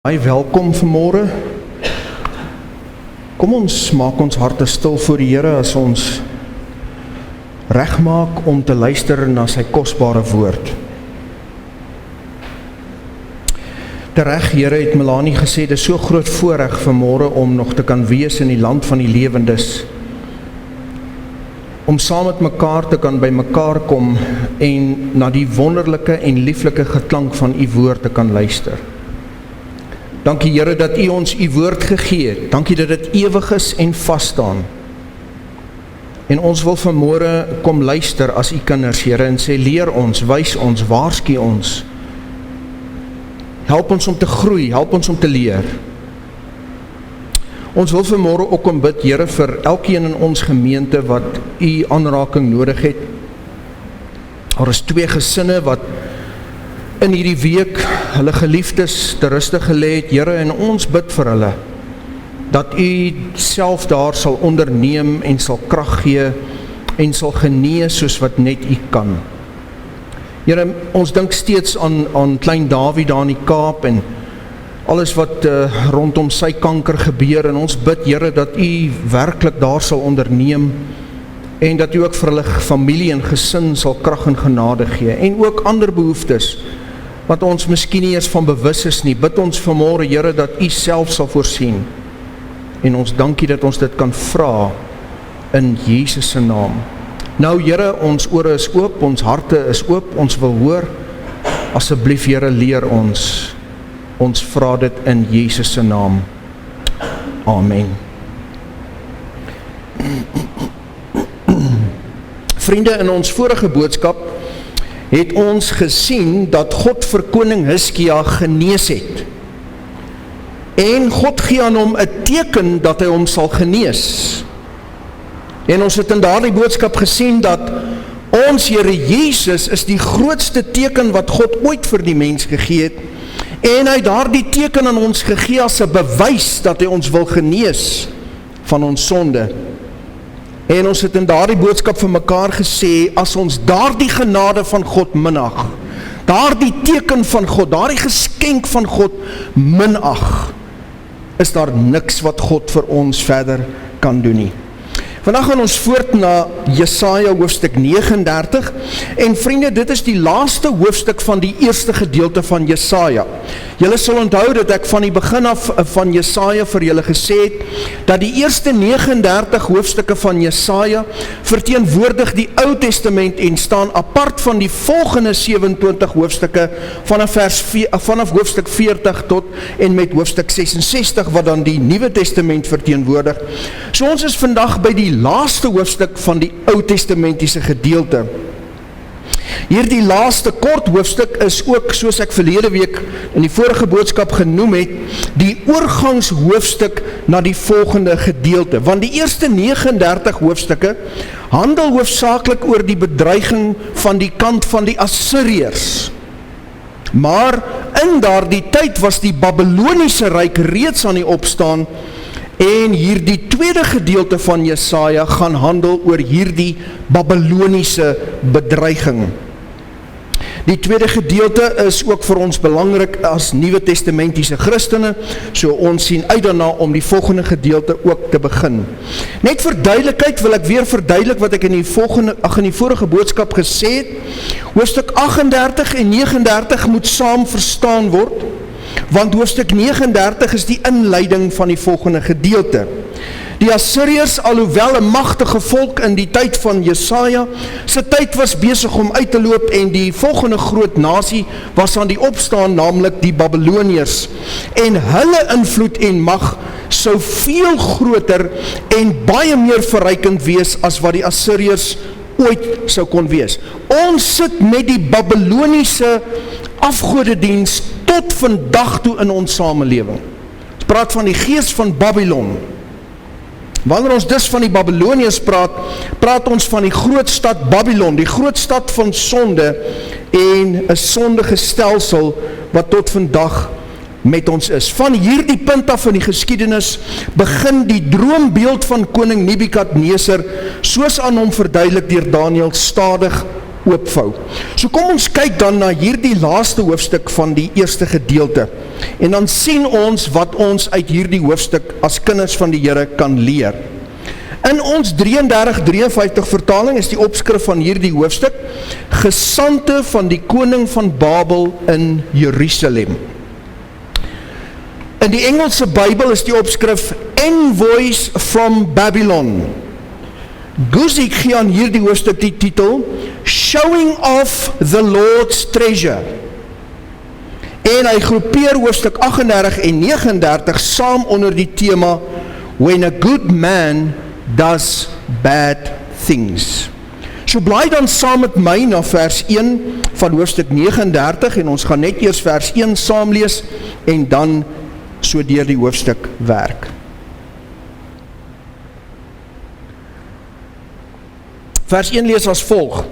Baie welkom vanmôre. Kom ons maak ons harte stil voor die Here as ons regmaak om te luister na sy kosbare woord. Tereg, Here, het Melanie gesê, dit is so groot voorreg vanmôre om nog te kan wees in die land van die lewendes. Om saam met mekaar te kan by mekaar kom en na die wonderlike en lieflike geklank van u woord te kan luister. Dankie Here dat u ons u woord gegee het. Dankie dat dit ewig is en vasstaan. En ons wil vanmôre kom luister as u kinders, Here, en sê leer ons, wys ons, waarsku ons. Help ons om te groei, help ons om te leer. Ons wil vanmôre ook kom bid, Here, vir elkeen in ons gemeente wat u aanraking nodig het. Daar is 2 gesinne wat in hierdie week hulle geliefdes te ruste gelê het, Here, en ons bid vir hulle, dat u self daar sal onderneem en sal krag gee en sal genees soos wat net u kan. Here, ons dink steeds aan klein Dawie daar in die Kaap en alles wat rondom sy kanker gebeur, en ons bid, Here, dat u werklik daar sal onderneem en dat u ook vir hulle familie en gesin sal krag en genade gee, en ook ander behoeftes wat ons miskien nie eens van bewus is nie. Bid ons vanmôre, Here, dat u self sal voorsien, en ons dankie dat ons dit kan vra in Jesus se naam. Nou Here, ons ore is oop, ons harte is oop, ons wil hoor. Asseblief Here, leer ons. Ons vra dit in Jesus se naam. Amen. Vriende, in ons vorige boodskap het ons gesien dat God vir koning Hiskia genees het. En God gee aan hom 'n teken dat hy hom sal genees. En ons het in daardie boodskap gesien dat ons Here Jesus is die grootste teken wat God ooit vir die mens gegee het. En hy het daardie teken aan ons gegee as 'n bewys dat hy ons wil genees van ons sonde. En ons het in daardie boodskap vir mekaar gesê, as ons daardie genade van God minag, daardie teken van God, daardie geskenk van God minag, is daar niks wat God vir ons verder kan doen nie. Vandag gaan ons voort na Jesaja hoofstuk 39, en vriende, dit is die laaste hoofstuk van die eerste gedeelte van Jesaja. Julle sal onthou dat ek van die begin af van Jesaja vir julle gesê het, dat die eerste 39 hoofstukke van Jesaja verteenwoordig die Ou Testament en staan apart van die volgende 27 hoofstukke vanaf hoofstuk 40 tot en met hoofstuk 66 wat dan die Nuwe Testament verteenwoordig. So ons is vandag by die laaste hoofstuk van die Ou Testamentiese gedeelte. Hierdie laaste kort hoofstuk is ook, soos ek verlede week in die vorige boodskap genoem het, die oorgangshoofstuk na die volgende gedeelte. Want die eerste 39 hoofstukke handel hoofsaaklik oor die bedreiging van die kant van die Assiriërs. Maar in daardie tyd was die Babyloniese ryk reeds aan die opstaan, en hierdie tweede gedeelte van Jesaja gaan handel oor hierdie Babyloniese bedreiging. Die tweede gedeelte is ook vir ons belangrik as Nuwe Testamentiese Christene, so ons sien uit daarna om die volgende gedeelte ook te begin. Net vir duidelikheid wil ek weer verduidelik wat ek in die vorige boodskap gesê het. Hoofstuk 38 en 39 moet saam verstaan word, want hoofstuk 39 is die inleiding van die volgende gedeelte. Die Assiriërs, alhoewel 'n magtige volk in die tyd van Jesaja, se tyd was besig om uit te loop, en die volgende groot nasie was aan die opstaan, naamlik die Babyloniërs. En hulle invloed en mag sou veel groter en baie meer verrykend wees as wat die Assiriërs ooit sou kon wees. Ons sit met die Babyloniese afgodediens tot vandag toe in ons samelewing. Ons praat van die gees van Babylon. Wanneer ons dus van die Babyloniërs praat ons van die groot stad Babylon, die groot stad van sonde en 'n sondige stelsel wat tot vandag met ons is. Van hierdie punt af in die geskiedenis begin die droombeeld van koning Nebukadneser, soos aan hom verduidelik deur Daniël, stadig oopvou. So kom ons kyk dan na hierdie laaste hoofstuk van die eerste gedeelte. en dan sien ons wat ons uit hierdie hoofstuk as kinders van die Here kan leer. In ons 33-53 vertaling is die opskrif van hierdie hoofstuk, Gesandte van die koning van Babel in Jerusalem. In die Engelse Bybel is die opskrif Envoys from Babylon. Guzik gee aan hierdie hoofstuk die titel Showing Off the Lord's Treasure. En hy groepeer hoofstuk 38 en 39 saam onder die tema When a good man does bad things. So bly dan saam met my na vers 1 van hoofstuk 39 en ons gaan net eers vers 1 saam lees en dan so deur die hoofstuk werk. Vers 1 lees as volg.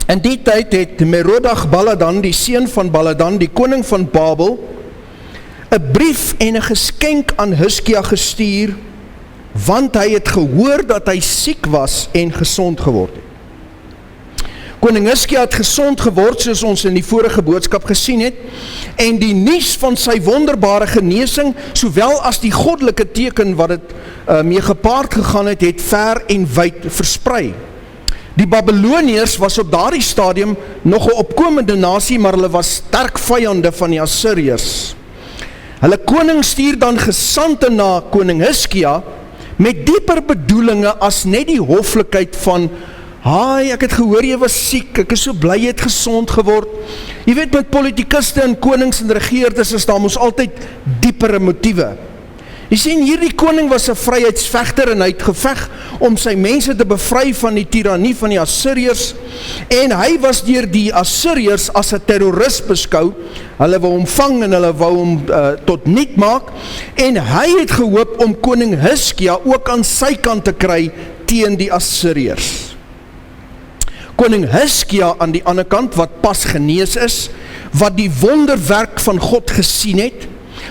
In die tyd het Merodach Baladan, die seun van Baladan, die koning van Babel, 'n brief en 'n geskenk aan Hizkia gestuur, want hy het gehoor dat hy siek was en gesond geword het. Koning Hizkia het gesond geword, soos ons in die vorige boodskap gesien het, en die nuus van sy wonderbare genesing, sowel as die goddelike teken wat het mee gepaard gegaan het, het ver en wyd versprei. Die Babyloniërs was op daardie stadium nog 'n opkomende nasie, maar hulle was sterk vyande van die Assiriërs. Hulle koning stuur dan gesandte na koning Hizkia, met dieper bedoelinge as net die hoflikheid van, "Haai, ek het gehoor jy was siek, ek is so bly jy het gesond geword." Jy weet, met politikuste en konings en regeerders is daar mos altyd diepere motiewe. Jy sien, hierdie koning was 'n vryheidsvegter en hy het geveg om sy mense te bevry van die tirannie van die Assiriërs, en hy was deur die Assiriërs as 'n terrorist beskou. Hulle wou hom vang en hulle wou hom tot niet maak, en hy het gehoop om koning Hizkia ook aan sy kant te kry teen die Assiriërs. Koning Hizkia aan die ander kant, wat pas genees is, wat die wonderwerk van God gesien het,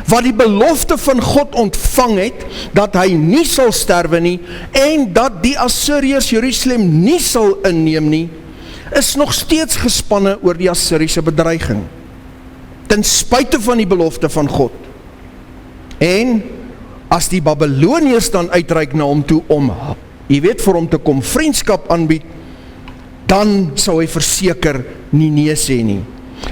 wat die belofte van God ontvang het, dat hy nie sal sterwe nie, en dat die Assiriërs Jerusalem nie sal inneem nie, is nog steeds gespanne oor die Assiriese bedreiging, ten spyte van die belofte van God. En as die Babyloniërs dan uitreik na hom toe om, jy weet, vir hom te kom vriendskap aanbied, dan sal hy verseker nie nee sê nie.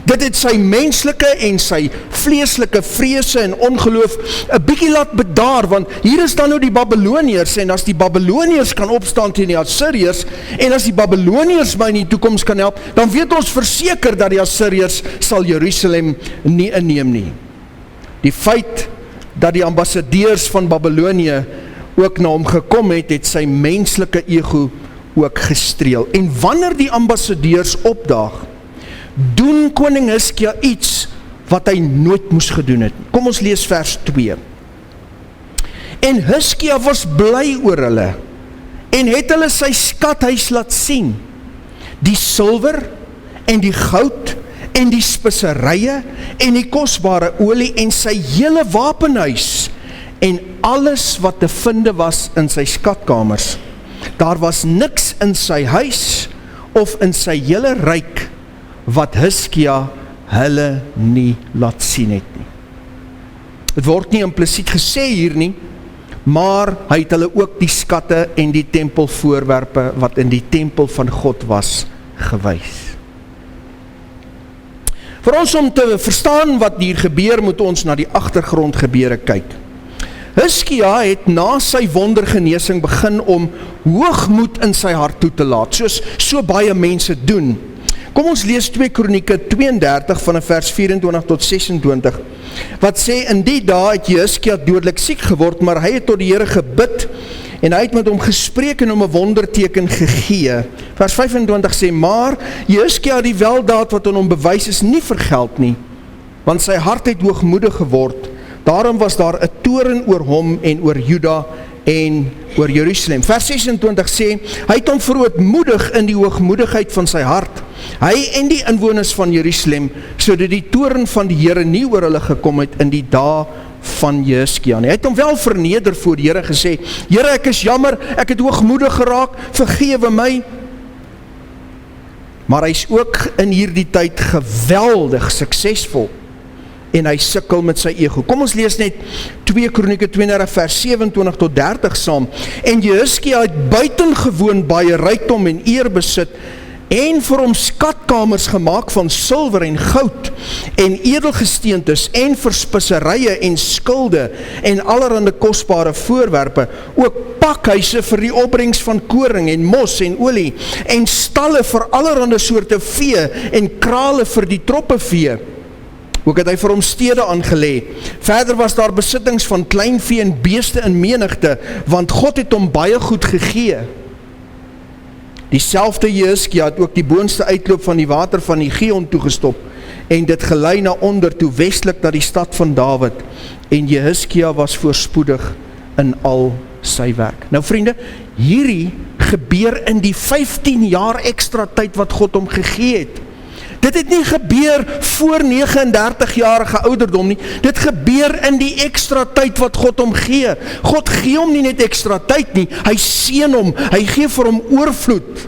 Dit het sy menslike en sy vleeslike vrese en ongeloof 'n bietjie laat bedaar, want hier is dan nou die Babyloniërs, en as die Babyloniërs kan opstaan teen die Assiriërs, en as die Babyloniërs my in die toekoms kan help, dan weet ons verseker dat die Assiriërs sal Jerusalem nie inneem nie. Die feit dat die ambassadeurs van Babylonië ook na hom gekom het, het sy menslike ego ook gestreel. En wanneer die ambassadeurs opdaag, doen koning Hizkia iets wat hy nooit moes gedoen het. Kom ons lees vers 2. En Hizkia was bly oor hulle, en het hulle sy skathuis laat sien, die silwer, en die goud, en die speserye, en die kosbare olie, en sy hele wapenhuis, en alles wat te vind was in sy skatkamers. Daar was niks in sy huis, of in sy hele ryk, wat Hizkia hulle nie laat sien het nie. Het word nie implisiet gesê hier nie, maar hy het hulle ook die skatte en die tempelvoorwerpe wat in die tempel van God was, gewys. Vir ons om te verstaan wat hier gebeur, moet ons na die agtergrondgebeure kyk. Hizkia het na sy wondergenesing begin om hoogmoed in sy hart toe te laat, soos so baie mense doen. Kom ons lees 2 Kronieke 32 van vers 24 tot 26, wat sê, in die dae het Hizkia dodelik siek geword, maar hy het tot die Here gebid, en hy het met hom gespreek en hom 'n wonderteken gegee. Vers 25 sê, maar Hizkia het die weldaad wat aan hom bewys is nie vergeld nie, want sy hart het hoogmoedig geword, daarom was daar 'n toorn oor hom en oor Juda en oor Jerusalem. Vers 26 sê, hy het hom verootmoedig in die hoogmoedigheid van sy hart, hy en die inwoners van Jerusalem, sodat die toorn van die Here nie oor hulle gekom het in die dae van Hizkia nie. Hy het hom wel verneder voor die Here gesê, Here, ek is jammer, ek het hoogmoedig geraak, vergewe my. Maar hy is ook in hierdie tyd geweldig suksesvol. en hy sukkel met sy ego. Kom ons lees net 2 Kronieke 32 vers 27 tot 30 saam. En Jehoskia het buitengewoon baie rykdom en eer besit, en vir hom skatkamers gemaak van silwer en goud, en edelgesteentes, en verspisserye en skilde, en allerhande kosbare voorwerpe, ook pakhuise vir die opbrengs van koring, en mos en olie, en stalle vir allerhande soorte vee, en krale vir die troppevee. Ook het hy vir hom stede aangelê. Verder was daar besittings van kleinvee en beeste in menigte, want God het hom baie goed gegee. Dieselfde Jehoskia het ook die boonste uitloop van die water van die Gion toegestop, en dit gelei na onder toe westelik na die stad van Dawid, en Jehoskia was voorspoedig in al sy werk. Nou vriende, hierdie gebeur in die 15 jaar ekstra tyd wat God hom gegee het. Dit het nie gebeur voor 39-jarige ouderdom nie, dit gebeur in die ekstra tyd wat God hom gee. God gee hom nie net ekstra tyd nie, hy seën hom, hy gee vir hom oorvloed.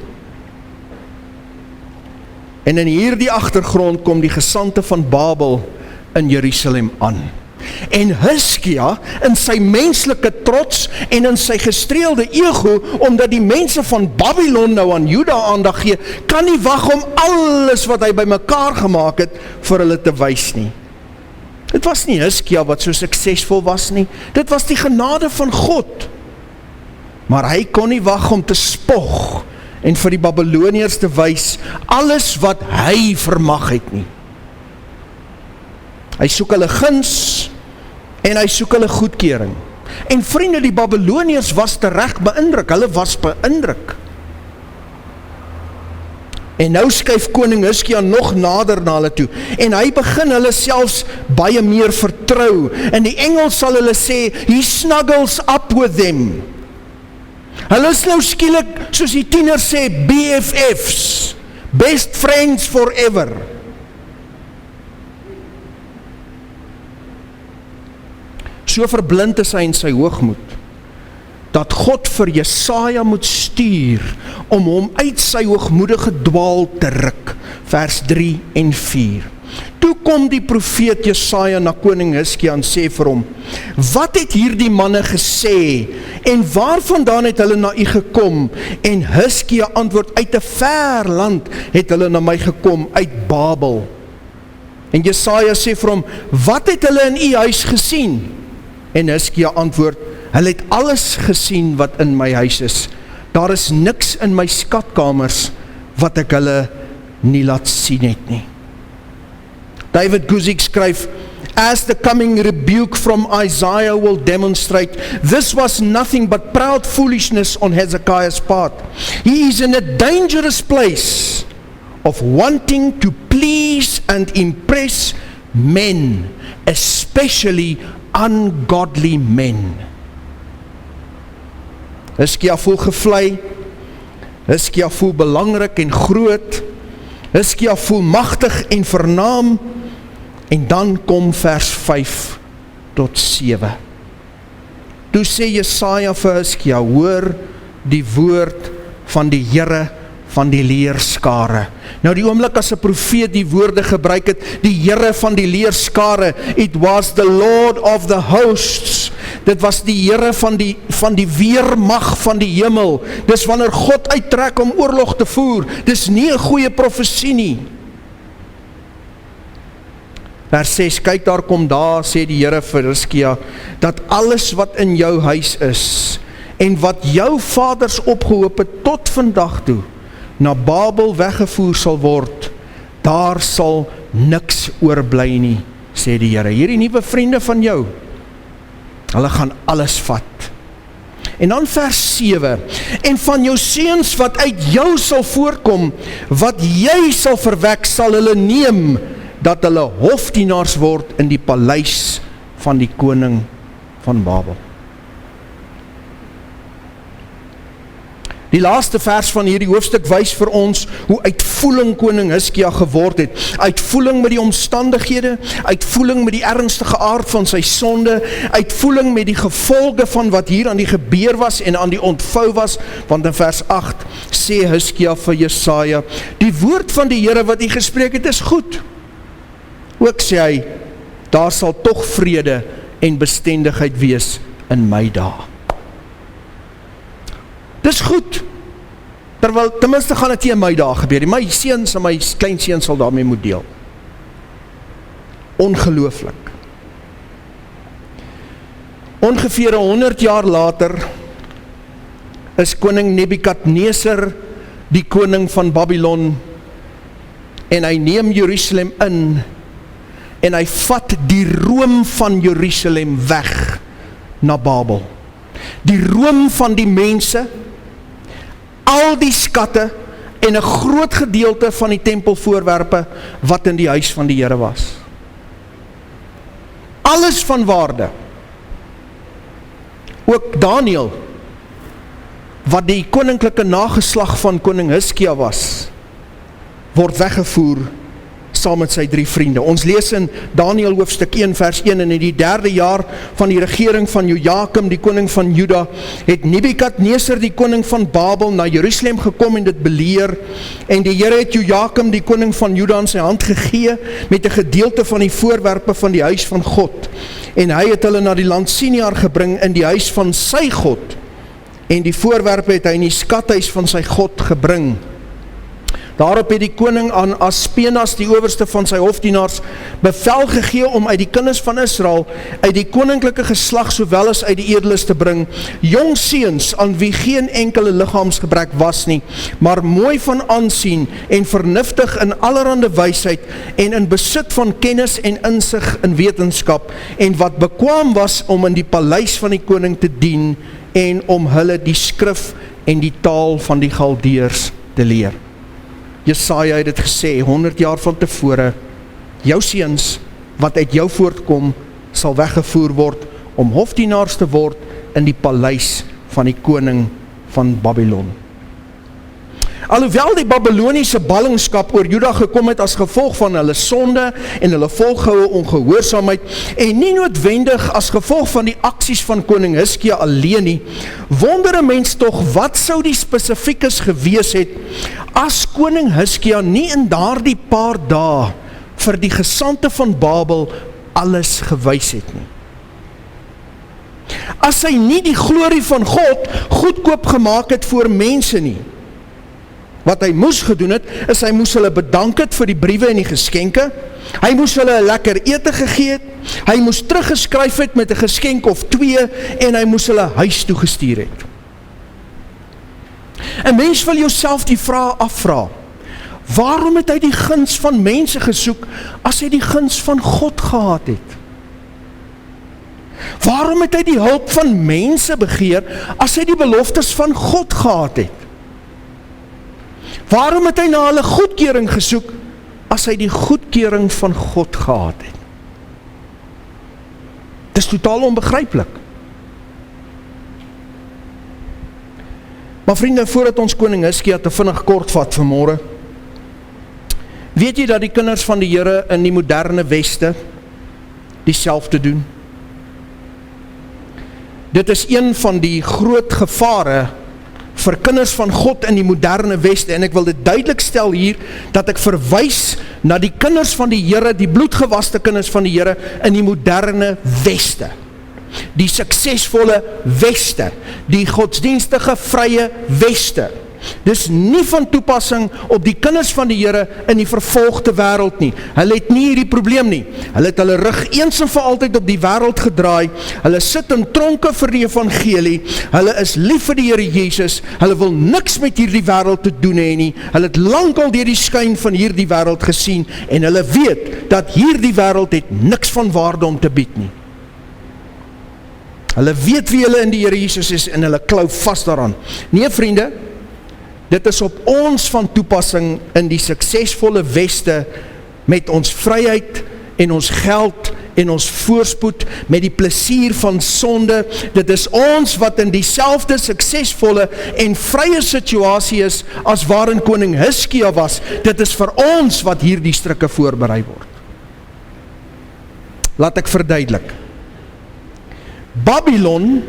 En in hierdie agtergrond kom die gesandte van Babel in Jerusalem aan. En Hizkia in sy menslike trots en in sy gestreelde ego, omdat die mense van Babylon nou aan Juda aandag gee, kan nie wag om alles wat hy bymekaar gemaak het vir hulle te wys nie. Dit was nie Hizkia wat so suksesvol was nie, dit was die genade van God. Maar hy kon nie wag om te spog en vir die Babyloniërs te wys alles wat hy vermag het nie. Hy soek hulle guns en hy soek hulle goedkeuring. En vriende, die Babyloniërs was tereg beïndruk, hulle was beïndruk. En nou skuif koning Hizkia nog nader na hulle toe, en hy begin hulle selfs baie meer vertrou. In die Engels sal hulle sê, he snuggles up with them. Hulle is nou skielik, soos die tieners sê, BFFs, best friends forever. So verblind is hy in sy hoogmoed, dat God vir Jesaja moet stuur, om hom uit sy hoogmoedige dwaal te ruk, vers 3 en 4. Toe kom die profeet Jesaja na koning Hizkia en sê vir hom, wat het hierdie manne gesê, en waarvandaan het hulle na u gekom? En Hizkia antwoord, uit 'n ver land het hulle na my gekom, uit Babel. En Jesaja sê vir hom, wat het hulle in u huis gesien? En Hizkia antwoord, hulle het alles gesien wat in my huis is. Daar is niks in my skatkamers wat ek hulle nie laat sien het nie. David Guzik skryf, as the coming rebuke from Isaiah will demonstrate, this was nothing but proud foolishness on Hezekiah's part. He is in a dangerous place of wanting to please and impress men, especially ungodly men. Hizkia voel gevlei, Hizkia voel belangrik en groot, Hizkia voel magtig en vernaam, en dan kom vers 5 tot 7. Toe sê Jesaja vir Hizkia, hoor die woord van die Here van die leerskare. Nou die oomblik as 'n profeet die woorde gebruik het, die Here van die leerskare, it was the Lord of the hosts, dit was die Here van die weermag van die hemel, dis wanneer God uittrek om oorlog te voer, dis nie 'n goeie profesie nie. Vers 6, kyk daar kom daar, sê die Here vir Hizkia, dat alles wat in jou huis is, en wat jou vaders opgehoop het tot vandag toe, na Babel weggevoer sal word, daar sal niks oorbly nie, sê die Here. Hierdie nuwe vriende van jou, hulle gaan alles vat. En dan vers 7, en van jou seuns wat uit jou sal voorkom, wat jy sal verwek, sal hulle neem, dat hulle hofdienaars word in die paleis van die koning van Babel. Die laaste vers van hierdie hoofstuk wys vir ons hoe uitvoeling koning Hizkia geword het. Uitvoeling met die omstandighede, uitvoeling met die ernstige aard van sy sonde, uitvoeling met die gevolge van wat hier aan die gebeur was en aan die ontvou was, want in vers 8 sê Hizkia vir Jesaja, die woord van die Here wat hy gespreek het is goed. Ook sê hy, daar sal tog vrede en bestendigheid wees in my dae. Dis goed, terwyl, ten minste gaan dit nie in my dae gebeur, my seuns en my kleinseuns sal daarmee moet deel. Ongelooflik. Ongeveer 100 jaar later is koning Nebukadneser die koning van Babylon en hy neem Jerusalem in en hy vat die room van Jerusalem weg na Babel. Die room van die mense, al die skatte en 'n groot gedeelte van die tempelvoorwerpe wat in die huis van die Here was. Alles van waarde. Ook Daniël, wat die koninklike nageslag van koning Hiskia was, word weggevoer saam met sy 3 vriende. Ons lees in Daniël hoofstuk 1 vers 1, en in die 3de jaar van die regering van Jojakim, die koning van Juda, het Nebukadneser, die koning van Babel, na Jerusalem gekom en dit beleer, en die Here het Jojakim, die koning van Juda, in sy hand gegee, met 'n gedeelte van die voorwerpe van die huis van God, en hy het hulle na die land Siniar gebring, in die huis van sy God, en die voorwerpe het hy in die skathuis van sy God gebring. Daarop het die koning aan Aspenas, die owerste van sy hofdienaars, bevel gegee om uit die kinders van Israel, uit die koninklike geslag sowel as uit die edeles te bring, jong seuns aan wie geen enkele liggaamsgebrek was nie, maar mooi van aansien en vernuftig in allerhande wysheid en in besit van kennis en insig in wetenskap, en wat bekwaam was om in die paleis van die koning te dien en om hulle die skrif en die taal van die Galdeërs te leer. Jesaja het dit gesê, 100 jaar van tevore, jou seuns, wat uit jou voortkom, sal weggevoer word, om hofdienaars te word, in die paleis van die koning van Babylon. Alhoewel die Babyloniese ballingskap oor Juda gekom het as gevolg van hulle sonde en hulle volgehoue ongehoorsaamheid, en nie noodwendig as gevolg van die aksies van koning Hiskia alleen nie, wonder 'n mens tog wat sou die spesifiekes gewees het, as koning Hiskia nie in daardie paar dae vir die gesandte van Babel alles gewys het nie. As hy nie die glorie van God goedkoop gemaak het voor mense nie. Wat hy moes gedoen het, is hy moes hulle bedank het vir die briewe en die geskenke, hy moes hulle 'n lekker ete gegee het, hy moes teruggeskryf het met 'n geskenk of 2, en hy moes hulle huis toe gestuur het. 'n Mens wil jouself die vraag afvra, waarom het hy die guns van mense gesoek, as hy die guns van God gehad het? Waarom het hy die hulp van mense begeer, as hy die beloftes van God gehad het? Waarom het hy na hulle goedkeuring gesoek, as hy die goedkeuring van God gehad het? Dit is totaal onbegryplik. Maar vriende, voordat ons koning Hiskia te vinnig kort vat vanmôre, weet jy dat die kinders van die Here in die moderne weste dieselfde doen? Dit is een van die groot gevare vir kinders van God in die moderne weste, en ek wil dit duidelik stel hier, dat ek verwys na die kinders van die Here, die bloedgewaste kinders van die Here in die moderne weste. Die suksesvolle weste, die godsdienstige vrye weste. Dis nie van toepassing op die kinders van die Here in die vervolgde wêreld nie. Hulle het nie hierdie probleem nie. Hulle het hulle rug eens en vir altyd op die wêreld gedraai. Hulle sit in tronke vir die evangelie. Hulle is lief vir die Here Jesus. Hulle wil niks met hierdie wêreld te doen hê nie. Hulle het lankal deur die skyn van hierdie wêreld gesien, en hulle weet dat hierdie wêreld het niks van waarde om te bied nie. Hulle weet wie hulle in die Here Jesus is, en hulle klou vas daaraan. Nee, vriende, dit is op ons van toepassing in die suksesvolle weste, met ons vryheid en ons geld en ons voorspoed, met die plesier van sonde. Dit is ons wat in dieselfde suksesvolle en vrye situasie is as waarin koning Hiskia was. Dit is vir ons wat hierdie strikke voorberei word. Laat ek verduidelik. Babylon,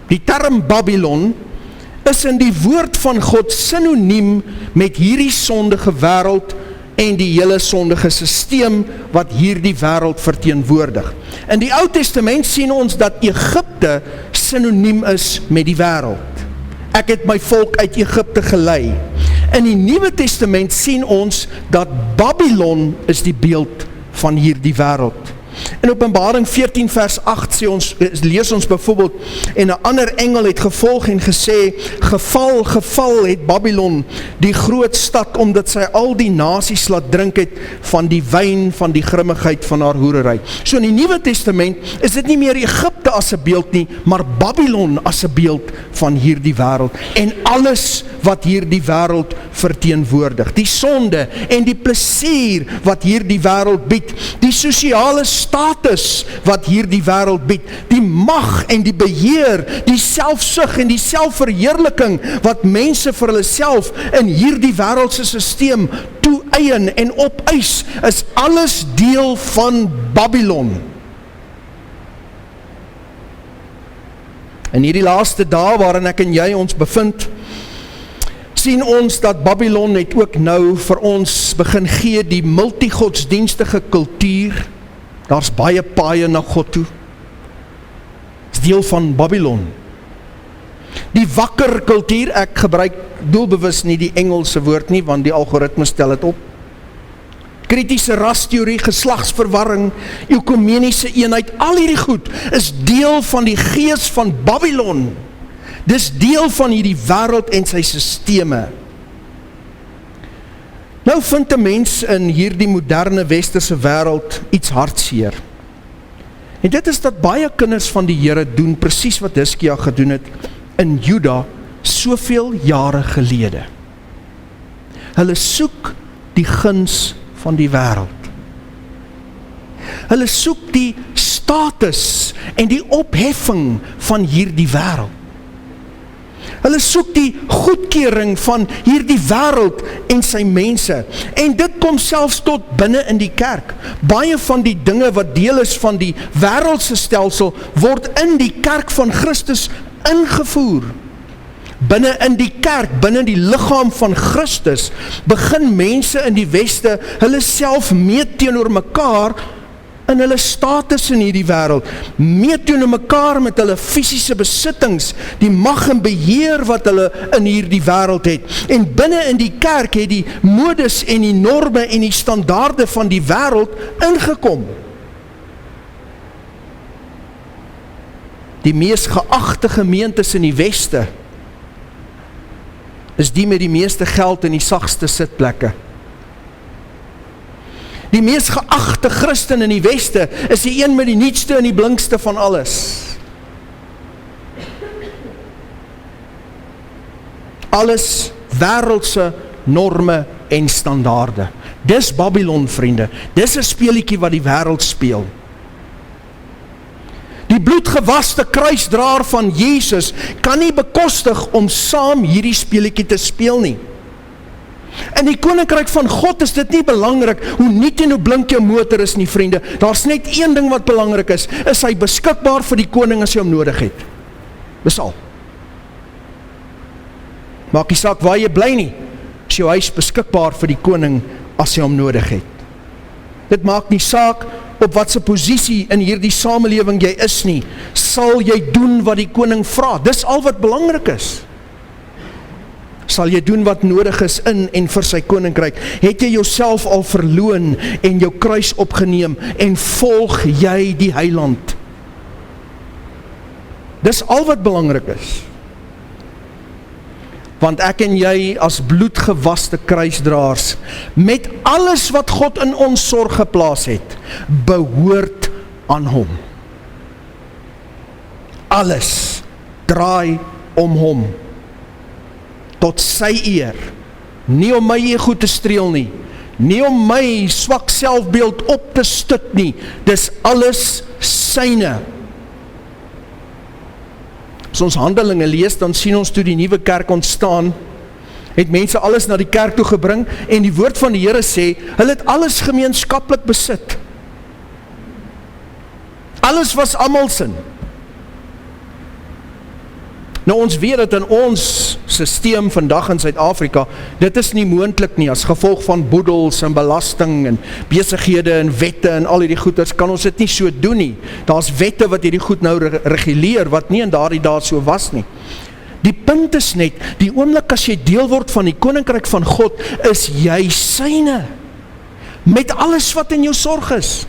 die term Babylon, is in die woord van God sinoniem met hierdie sondige wêreld en die hele sondige sisteem wat hierdie wêreld verteenwoordig. In die Ou Testament sien ons dat Egipte synoniem is met die wêreld. Ek het my volk uit Egipte gelei. In die Nuwe Testament sien ons dat Babylon is die beeld van hierdie wêreld. In Openbaring 14 vers 8 lees ons byvoorbeeld, en 'n ander engel het gevolg en gesê, geval het Babylon, die groot stad, omdat sy al die nasies laat drink het van die wyn van die grimmigheid van haar hoerery. So in die Nuwe Testament is dit nie meer Egipte as 'n beeld nie, maar Babylon as 'n beeld van hierdie wêreld en alles wat hierdie wêreld verteenwoordig. Die sonde en die plesier wat hierdie wêreld bied, die sosiale status wat hierdie wêreld bied, die mag en die beheer, die selfsug en die selfverheerliking wat mense vir hulle self in hierdie wêreldse sisteem toeëien en opeis, is alles deel van Babylon. In hierdie laaste dae waarin ek en jy ons bevind, sien ons dat Babylon het ook nou vir ons begin gee die multigodsdienstige kultuur. Daar's baie paaie na God toe. Dis deel van Babylon. Die wakker kultuur, ek gebruik doelbewus nie die Engelse woord nie, want die algoritme stel dit op. Kritiese rasteorie, geslagsverwarring, ekumeniese eenheid, al hierdie goed is deel van die gees van Babylon. Dis deel van hierdie wêreld en sy sisteme. Nou vind 'n mens in hierdie moderne westerse wêreld iets hartseer. En dit is dat baie kinders van die Here doen presies wat Hizkia gedoen het in Juda soveel jare gelede. Hulle soek die guns van die wêreld. Hulle soek die status en die opheffing van hierdie wêreld. Hulle soek die goedkeuring van hierdie wêreld en sy mense. En dit kom selfs tot binne in die kerk. Baie van die dinge wat deel is van die wêreldse stelsel, word in die kerk van Christus ingevoer. Binne in die kerk, binne die liggaam van Christus, begin mense in die weste hulle self meet teenoor mekaar in hulle status in hierdie wêreld, meet teenoor mekaar met hulle fisiese besittings, die mag en beheer wat hulle in hierdie wêreld het. En binne in die kerk het die modes en die norme en die standaarde van die wêreld ingekom. Die mees geagte gemeentes in die weste is die met die meeste geld en die sagste sitplekke. Die mees geagte Christen in die weste is die een met die nuutste en die blinkste van alles. Alles wêreldse norme en standaarde. Dis Babylon, vriende. Dis 'n speelietjie wat die wêreld speel. Die bloedgewaste kruisdraer van Jesus kan nie bekostig om saam hierdie speelietjie te speel nie. In die koninkryk van God is dit nie belangrik hoe nuut en hoe blink jou motor is nie, vriende. Daar's net een ding wat belangrik is hy beskikbaar vir die koning as hy hom nodig het. Dis al. Maak nie saak waar jy bly nie, is jou huis beskikbaar vir die koning as hy hom nodig het. Dit maak nie saak op watse posisie in hierdie samelewing jy is nie, sal jy doen wat die koning vra. Dis al wat belangrik is. Sal jy doen wat nodig is in en vir sy koninkryk? Het jy jouself al verloon en jou kruis opgeneem en volg jy die heiland? Dis al wat belangrik is. Want ek en jy as bloedgewaste kruisdraers, met alles wat God in ons sorg geplaas het, behoort aan hom. Alles draai om hom. Tot sy eer, nie om my ego te streel nie, nie om my swak selfbeeld op te stut nie, dis alles syne. As ons Handelinge lees, dan sien ons toe die nuwe kerk ontstaan, het mense alles na die kerk toe gebring, en die woord van die Here sê, hulle het alles gemeenskaplik besit. Alles was almal sin. Nou ons weet dat in ons systeem vandag in Suid-Afrika, dit is nie moontlik nie, as gevolg van boedels en belasting en besighede en wette en al hierdie goeders, kan ons dit nie so doen nie. Daar's wette wat hierdie goed nou reguleer, wat nie in daardie dae so was nie. Die punt is net, die oomblik as jy deel word van die koninkryk van God, is jy syne, met alles wat in jou sorg is.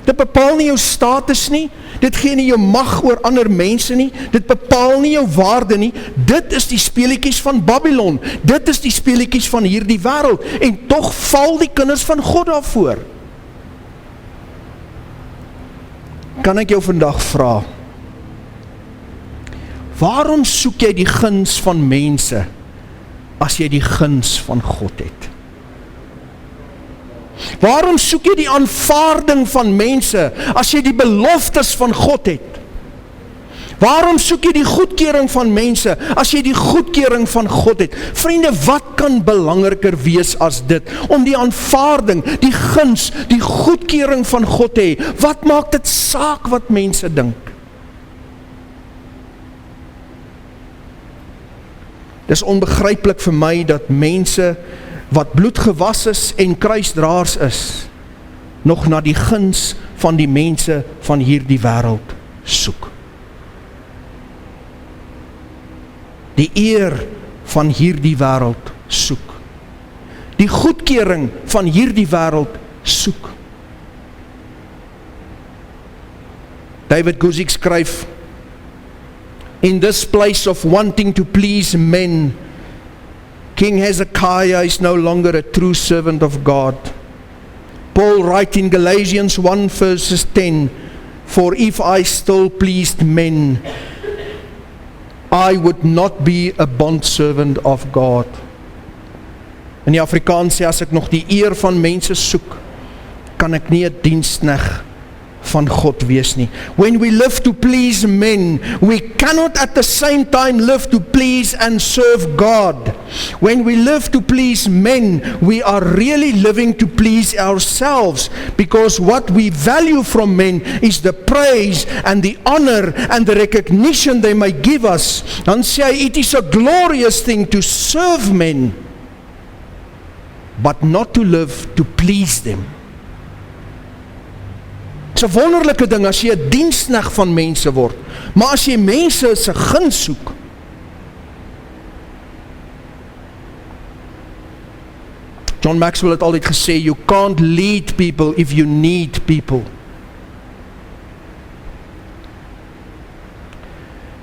Dit bepaal nie jou status nie, dit gee nie jou mag oor ander mense nie, dit bepaal nie jou waarde nie, dit is die speletjies van Babylon, dit is die speletjies van hierdie wêreld, en tog val die kinders van God daarvoor. Kan ek jou vandag vra, waarom soek jy die guns van mense, as jy die guns van God het? Waarom soek jy die aanvaarding van mense, as jy die beloftes van God het? Waarom soek jy die goedkeuring van mense, as jy die goedkeuring van God het? Vriende, wat kan belangriker wees as dit? Om die aanvaarding, die guns, die goedkeuring van God te hê. Wat maak dit saak wat mense dink? Dis onbegryplik vir my dat mense wat bloedgewas is en kruisdraers is, nog na die guns van die mense van hierdie wêreld soek. Die eer van hierdie wêreld soek. Die goedkeuring van hierdie wêreld soek. David Guzik skryf, in this place of wanting to please men, King Hezekiah is no longer a true servant of God. Paul writes in Galatians 1 verses 10, for if I still pleased men, I would not be a bondservant of God. In die Afrikaans sê, as ek nog die eer van mense soek, kan ek nie 'n diensknegt van God wees nie. When we live to please men, we cannot at the same time live to please and serve God. When we live to please men, we are really living to please ourselves, because what we value from men is the praise and the honor and the recognition they may give us. Dan sê hy, it is a glorious thing to serve men, but not to live to please them. Het is 'n wonderlike ding as jy 'n diensknegt van mense word, maar as jy mense se guns soek, John Maxwell het altyd gesê, you can't lead people if you need people.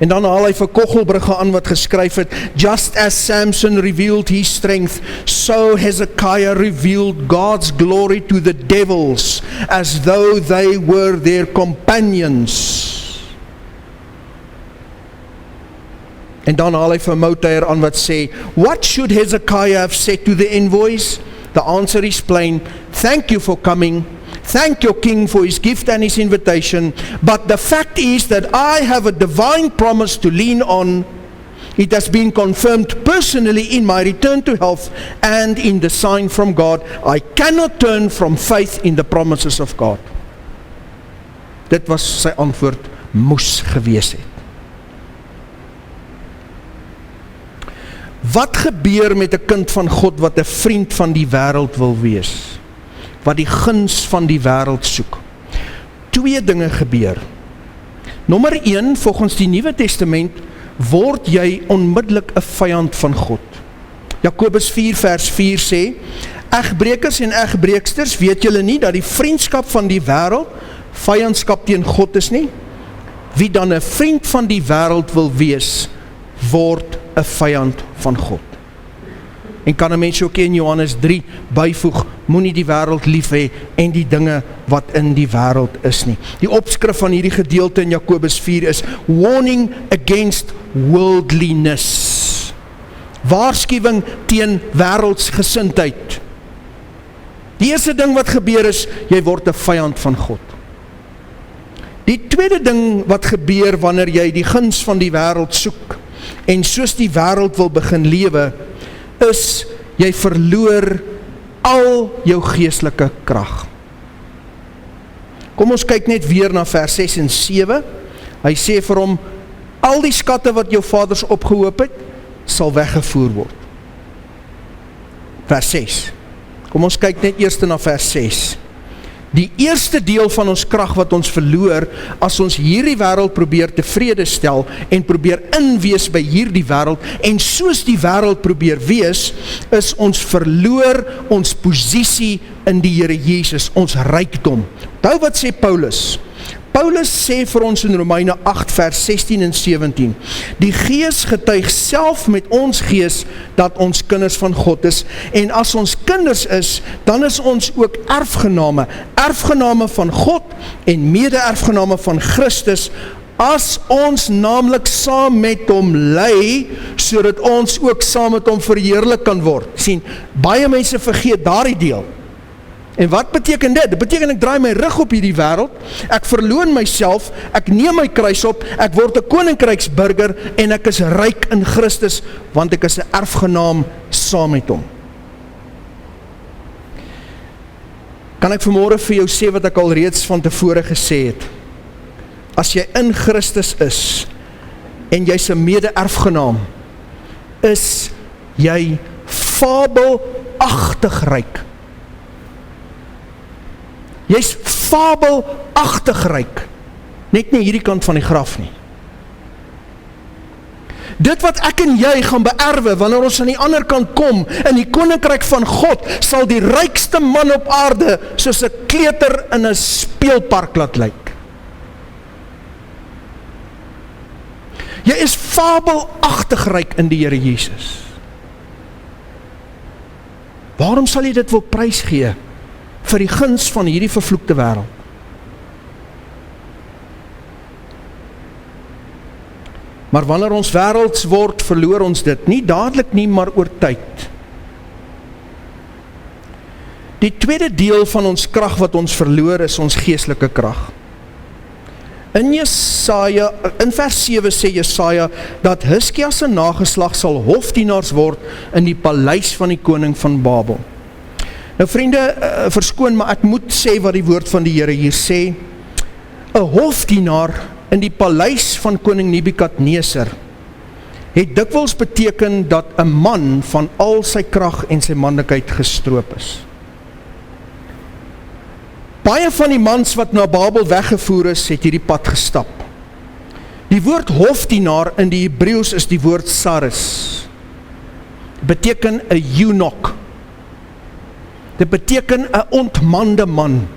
En dan haal hy vir Koggelbrugge aan wat geskryf het, just as Samson revealed his strength, so Hezekiah revealed God's glory to the devils, as though they were their companions. En dan haal hy vir Mouteir aan wat sê, what should Hezekiah have said to the envoys? The answer is plain, thank you for coming, thank your king for his gift and his invitation, but the fact is that I have a divine promise to lean on. It has been confirmed personally in my return to health and in the sign from God. I cannot turn from faith in the promises of God. Dit was sy antwoord, moes gewees het. Wat gebeur met 'n kind van God wat 'n vriend van die wêreld wil wees? Wat die guns van die wêreld soek? Twee dinge gebeur. Nommer 1, volgens die Nuwe Testament, word jy onmiddellik 'n vyand van God. Jakobus 4 vers 4 sê, egbrekers en egbreeksters, weet julle nie dat die vriendskap van die wêreld vyandskap teen God is nie? Wie dan 'n vriend van die wêreld wil wees, word 'n vyand van God. En kan 'n mens ook in Johannes 3 byvoeg, moenie die wêreld lief hê en die dinge wat in die wêreld is nie. Die opskrif van hierdie gedeelte in Jakobus 4 is warning against worldliness. Waarskuwing teen wêreldsgesindheid. Die eerste ding wat gebeur is, jy word 'n vyand van God. Die tweede ding wat gebeur wanneer jy die guns van die wêreld soek en soos die wêreld wil begin lewe, is jy verloor al jou geestelike krag. Kom ons kyk net weer na vers 6 en 7. Hy sê vir hom, Al die skatte wat jou vaders opgehoop het, sal weggevoer word. Vers 6. Kom ons kyk net eers na vers 6. Die eerste deel van ons krag wat ons verloor, as ons hierdie wêreld probeer tevrede stel, en probeer inwees by hierdie wêreld, en soos die wêreld probeer wees, is ons verloor ons posisie in die Here Jesus, ons rykdom. Onthou wat sê Paulus? Paulus sê vir ons in Romeine 8 vers 16 en 17, die Gees getuig self met ons gees dat ons kinders van God is, en as ons kinders is, dan is ons ook erfgename, erfgename van God en mede-erfgename van Christus, as ons naamlik saam met hom ly, sodat ons ook saam met hom verheerlik kan word. Sien, baie mense vergeet daardie deel. En wat beteken dit? Dit beteken ek draai my rug op hierdie wêreld, ek verloon myself, ek neem my kruis op, ek word 'n koninkryksburger en ek is ryk in Christus, want ek is 'n erfgenaam saam met hom. Kan ek vanmôre vir jou sê wat ek al reeds van tevore gesê het? As jy in Christus is en jy's 'n mede-erfgenaam, is jy fabelagtig ryk. Jy's fabelagtig ryk, net nie hierdie kant van die graf nie. Dit wat ek en jy gaan beerwe, wanneer ons aan die ander kant kom, in die koninkryk van God, sal die rykste man op aarde, soos 'n kleuter in 'n speelpark laat lyk. Jy is fabelagtig ryk in die Here Jesus. Waarom sal jy dit wil prys gee? Vir die guns van hierdie vervloekte wêreld. Maar wanneer ons wêrelds word, verloor ons dit. Nie dadelik nie, maar oor tyd. Die tweede deel van ons krag wat ons verloor, is ons geestelike krag. In vers 7 sê Jesaja, dat Hiskia se nageslag sal hofdienaars word in die paleis van die koning van Babel. Nou vriende, verskoon, maar ek moet sê wat die woord van die Here hier sê. 'n Hofdienaar in die paleis van koning Nebukadneser het dikwels beteken dat 'n man van al sy krag en sy manlikheid gestroop is. Baie van die mans wat na Babel weggevoer is, het hierdie pad gestap. Die woord hofdienaar in die Hebreëus is die woord saris. Beteken 'n eunuch. Dit beteken 'n ontmande man.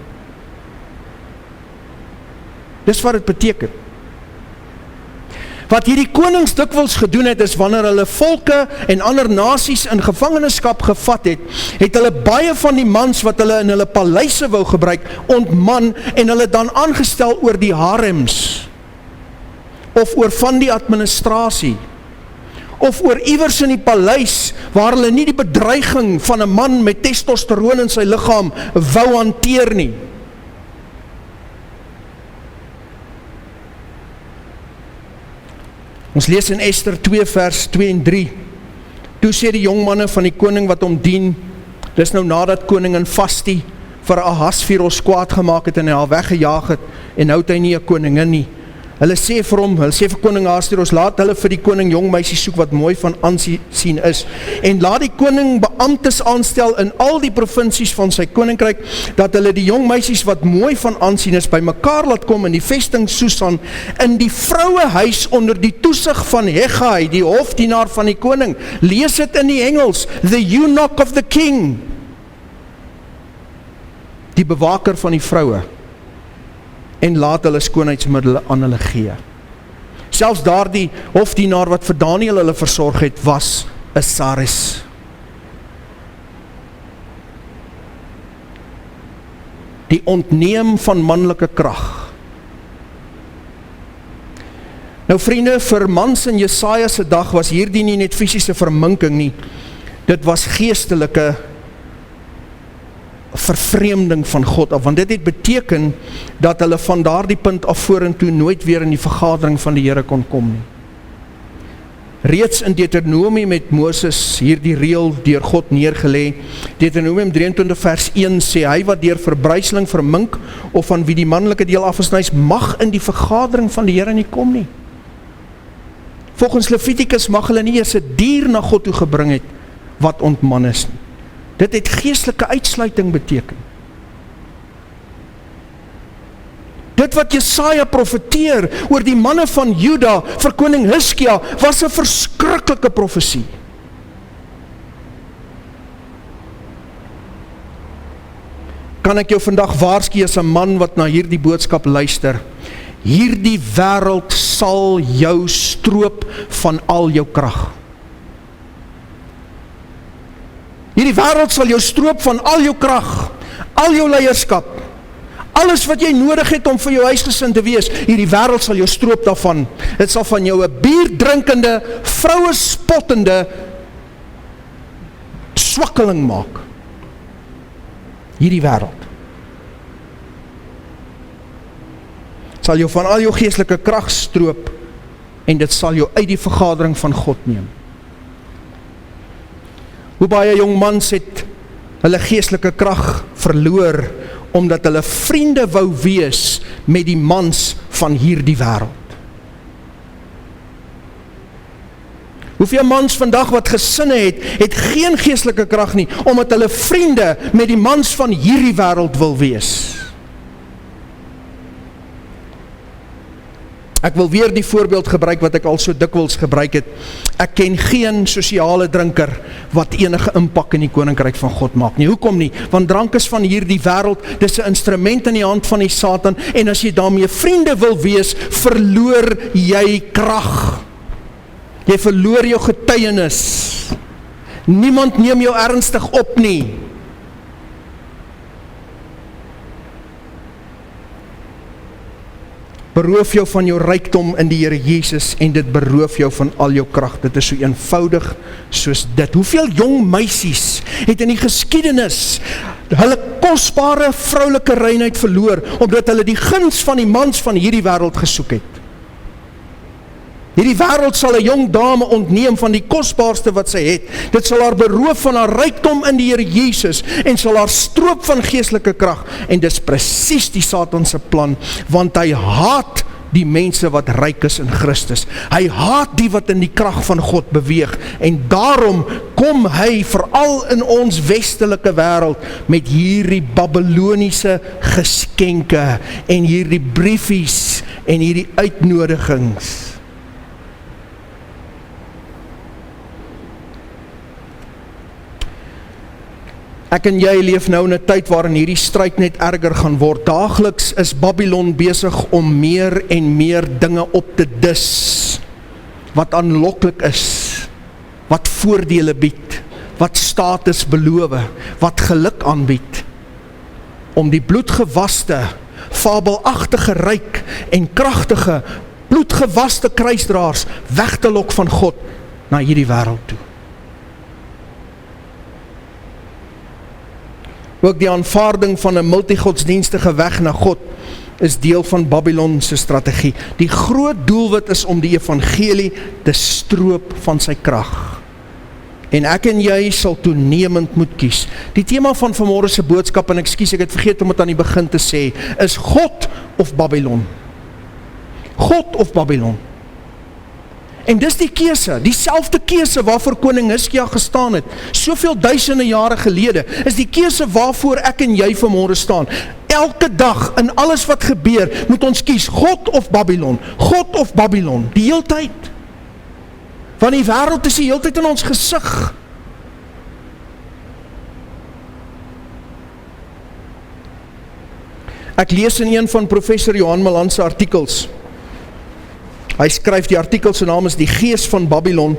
Dis wat dit beteken. Wat hierdie konings dikwels gedoen het, is wanneer hulle volke en ander nasies in gevangenskap gevat het, het hulle baie van die mans wat hulle in hulle paleise wou gebruik, ontman en hulle dan aangestel oor die harems, of oor van die administrasie, of oor iewers in die paleis, waar hulle nie die bedreiging van 'n man met testosteroon in sy liggaam wou hanteer nie. Ons lees in Ester 2 vers 2 en 3. Toe sê die jongmanne van die koning wat hom dien, dis nou nadat koningin Vasti vir Ahasveros kwaad gemaak het en hy al weggejaag het, en nou het hy nie 'n koningin nie. Hulle sê vir koning Ahasveros, laat hulle vir die koning jong meisie soek wat mooi van aansien is, en laat die koning beamptes aanstel in al die provinsies van sy koninkryk, dat hulle die jong meisies wat mooi van aansien is, by mekaar laat kom in die vesting Susan, in die vrouehuis onder die toesig van Hegai, die hofdienaar van die koning. Lees dit in die Engels, the eunuch of the king. Die bewaker van die vroue. En laat hulle skoonheidsmiddele aan hulle gee. Selfs daardie hofdienaar wat vir Daniël hulle versorg het, was 'n saris. Die ontneem van manlike krag. Nou vriende, vir mans in Jesaja se dag was hierdie nie net fisiese verminking nie, dit was geestelike vervreemding van God af, want dit het beteken dat hulle van daardie punt af vorentoe nooit weer in die vergadering van die Here kon kom nie. Reeds in Deuteronomium met Moses hierdie reël deur God neergelê. Deuteronomium 23 vers 1 sê, hy wat deur verbruiseling vermink, of van wie die manlike deel afgesny is, mag in die vergadering van die Here nie kom nie. Volgens Levitikus mag hulle nie eers 'n dier na God toe gebring het wat ontman is nie. Dit het geestelike uitsluiting beteken. Dit wat Jesaja profeteer oor die manne van Juda vir koning Hiskia was 'n verskriklike profesie. Kan ek jou vandag waarsku as 'n man wat na hierdie boodskap luister? Hierdie wêreld sal jou stroop van al jou krag. Hierdie wêreld sal jou stroop van al jou krag, al jou leierskap, alles wat jy nodig het om vir jou huisgesin te wees, hierdie wêreld sal jou stroop daarvan. Dit sal van jou 'n bierdrinkende, vroue spottende swakkeling maak. Hierdie wêreld sal jou van al jou geestelike krag stroop en dit sal jou uit die vergadering van God neem. Hoe baie jong mans het hulle geestelike krag verloor omdat hulle vriende wou wees met die mans van hierdie wêreld. Hoeveel mans vandag wat gesinne het geen geestelike krag nie, omdat hulle vriende met die mans van hierdie wêreld wil wees. Ek wil weer die voorbeeld gebruik wat ek al so dikwels gebruik het. Ek ken geen sosiale drinker wat enige impak in die koninkryk van God maak nie. Hoekom nie? Want drank is van hierdie wêreld, dis 'n instrument in die hand van die Satan, en as jy daarmee vriende wil wees, verloor jy krag. Jy verloor jou getuienis. Niemand neem jou ernstig op nie. Beroof jou van jou rykdom in die Here Jesus en dit beroof jou van al jou krag. Dit is so eenvoudig soos dit. Hoeveel jong meisies het in die geskiedenis hulle kosbare vroulike reinheid verloor omdat hulle die guns van die mans van hierdie wêreld gesoek het. Hierdie wêreld sal 'n jong dame ontneem van die kosbaarste wat sy het. Dit sal haar beroof van haar rykdom in die Here Jesus en sal haar stroop van geestelike krag. En dis presies die Satan se plan, want hy haat die mense wat ryk is in Christus. Hy haat die wat in die krag van God beweeg. En daarom kom hy veral in ons westelike wêreld met hierdie Babyloniese geskenke en hierdie briefies en hierdie uitnodigings. Ek en jy leef nou in 'n tyd waarin hierdie stryd net erger gaan word. Daagliks is Babylon besig om meer en meer dinge op te dis, wat aanloklik is, wat voordele bied, wat status beloof, wat geluk aanbied, om die bloedgewaste, fabelagtige ryk en kragtige, bloedgewaste kruisdraers weg te lok van God na hierdie wêreld toe. Ook die aanvaarding van 'n multigodsdienstige weg na God is deel van Babylon se strategie. Die groot doelwit is om die evangelie te stroop van sy krag. En ek en jy sal toenemend moet kies. Die tema van vanmôre se boodskap, en ekskuus ek het vergeet om dit aan die begin te sê, is God of Babylon. God of Babylon. En dis die keuse, dieselfde keuse waarvoor koning Hiskia gestaan het, soveel duisende jare gelede, is die keuse waarvoor ek en jy vanmôre staan. Elke dag, in alles wat gebeur, moet ons kies, God of Babylon, God of Babylon, die hele tyd. Want die wêreld is die hele tyd in ons gesig. Ek lees in een van professor Johan Malan se artikels. Hy skryf, die artikel se naam is Die Gees van Babylon.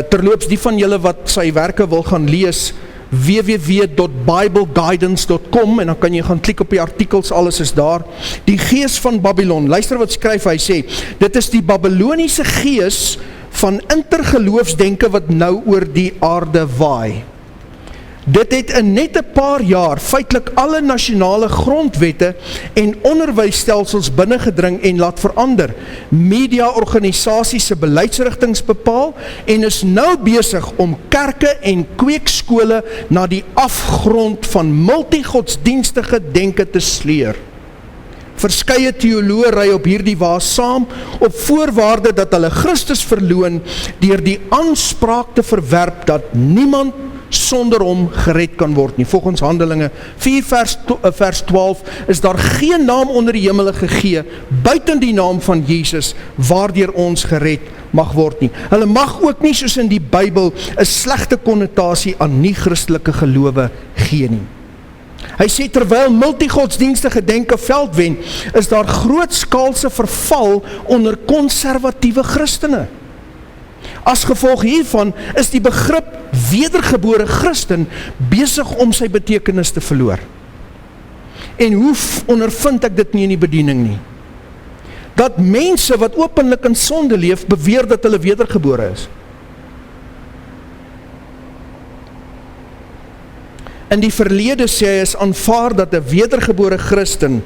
Terloops, die van julle wat sy werke wil gaan lees, www.bibleguidance.com, en dan kan jy gaan klik op die artikels, alles is daar. Die Gees van Babylon, luister wat skryf hy, sê, dit is die Babyloniese gees van intergeloofsdenke wat nou oor die aarde waai. Dit het in net 'n paar jaar feitelik alle nasionale grondwette en onderwysstelsels binnengedring en laat verander. Mediaorganisasies se beleidsrigtings bepaal en is nou besig om kerke en kweekskole na die afgrond van multigodsdienstige denke te sleur. Verskeie teoloë ry op hierdie wa saam, op voorwaarde dat hulle Christus verloon, deur die aanspraak te verwerp, dat niemand sonder hom gered kan word nie. Volgens Handelinge 4 vers 12, is daar geen naam onder die hemele gegee, buiten die naam van Jesus, waardeur ons gered mag word nie. Hulle mag ook nie, soos in die Bybel, 'n slegte konnotasie aan nie-christelike gelowe gee nie. Hy sê, terwyl multigodsdienstige denke veld wen, is daar grootskaalse verval onder konservatiewe Christene. As gevolg hiervan is die begrip wedergebore Christen besig om sy betekenis te verloor. En hoe ondervind ek dit nie in die bediening nie? Dat mense wat openlik in sonde leef, beweer dat hulle wedergebore is. In die verlede sê hy is aanvaar dat 'n wedergebore Christen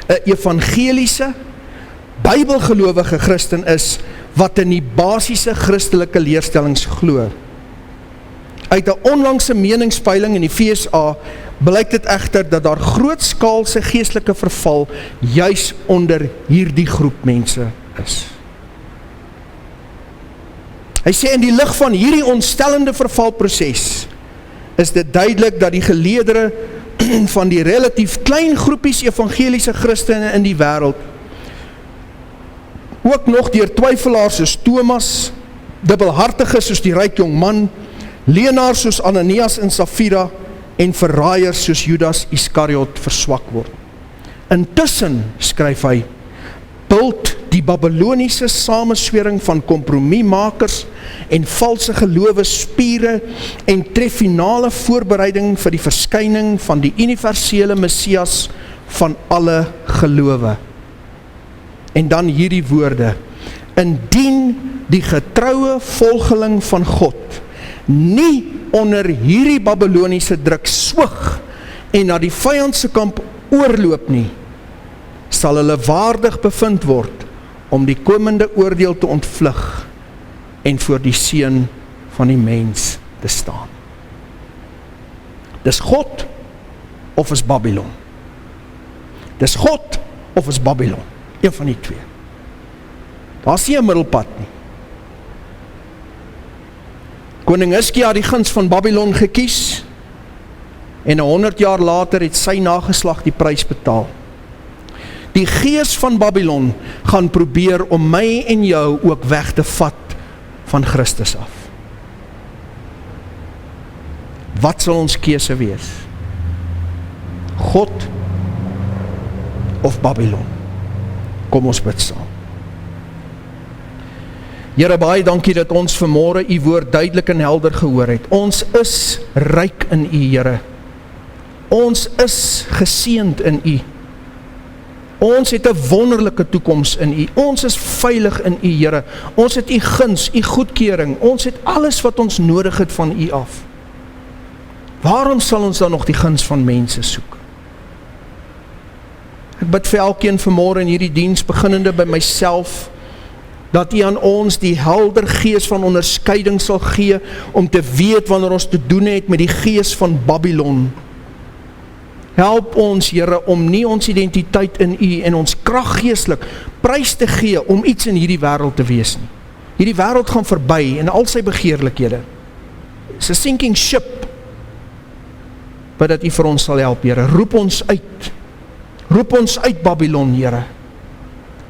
'n evangeliese, Bybelgelowige Christen is, wat in die basiese Christelike leerstellings glo. Uit 'n onlangse meningspeiling in die VSA blyk dit egter dat daar grootskaalse geestelike verval juis onder hierdie groep mense is. Hy sê, in die lig van hierdie ontstellende vervalproses is dit duidelik dat die geleedere van die relatief klein groepies evangeliese Christene in die wêreld ook nog deur twyfelaars soos Thomas, dubbelhartiges soos die ryk jong man, leenaars soos Ananias en Safira en verraaiers soos Judas Iskariot verswak word. Intussen, skryf hy, bult die Babyloniese samenswering van kompromiemakers en valse gelowe spiere en tref finale voorbereiding vir die verskyning van die universele Messias van alle gelowe. En dan hierdie woorde, indien die getroue volgeling van God nie onder hierdie Babyloniese druk swig en na die vyandse kamp oorloop nie, sal hulle waardig bevind word om die komende oordeel te ontvlug en voor die seun van die mens te staan. Dis God of is Babylon? Dis God of is Babylon? Een van die twee. Daar is nie 'n middelpad nie. Koning Hizkia het die guns van Babylon gekies en 100 jaar later het sy nageslag die prys betaal. Die gees van Babylon gaan probeer om my en jou ook weg te vat van Christus af. Wat sal ons keuse wees? God of Babylon? Kom ons bid saam. Here, baie dankie dat ons vanmôre u woord duidelik en helder gehoor het. Ons is ryk in u, Here. Ons is geseënd in u. Ons het 'n wonderlike toekoms in u. Ons is veilig in u, Here. Ons het u guns, u goedkeuring. Ons het alles wat ons nodig het van u af. Waarom sal ons dan nog die guns van mense soek? Ek bid vir elkeen vanmôre in hierdie diens, beginnende by myself, dat u aan ons die helder gees van onderskeiding sal gee, om te weet wanneer ons te doen het met die gees van Babylon. Help ons, Here, om nie ons identiteit in u en ons krag geestelik prys te gee om iets in hierdie wêreld te wees nie. Hierdie wêreld gaan verby en al sy begeerlikhede. It's a sinking ship. Bid dat u vir ons sal help, Here. Roep ons uit. Roep ons uit Babylon, Here.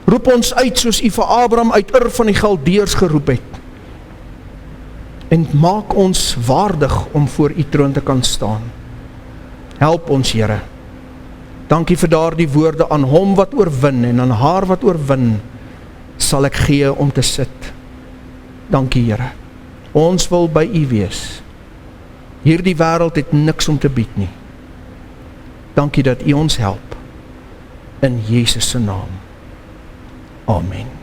Roep ons uit soos u vir Abraham uit Ur van die Galdeërs geroep het. En maak ons waardig om voor u troon te kan staan. Help ons, Here. Dankie vir daardie woorde, aan hom wat oorwin en aan haar wat oorwin, sal ek gee om te sit. Dankie, Here. Ons wil by u wees. Hierdie wêreld het niks om te bied nie. Dankie dat u ons help. In Jesus se naam. Amen.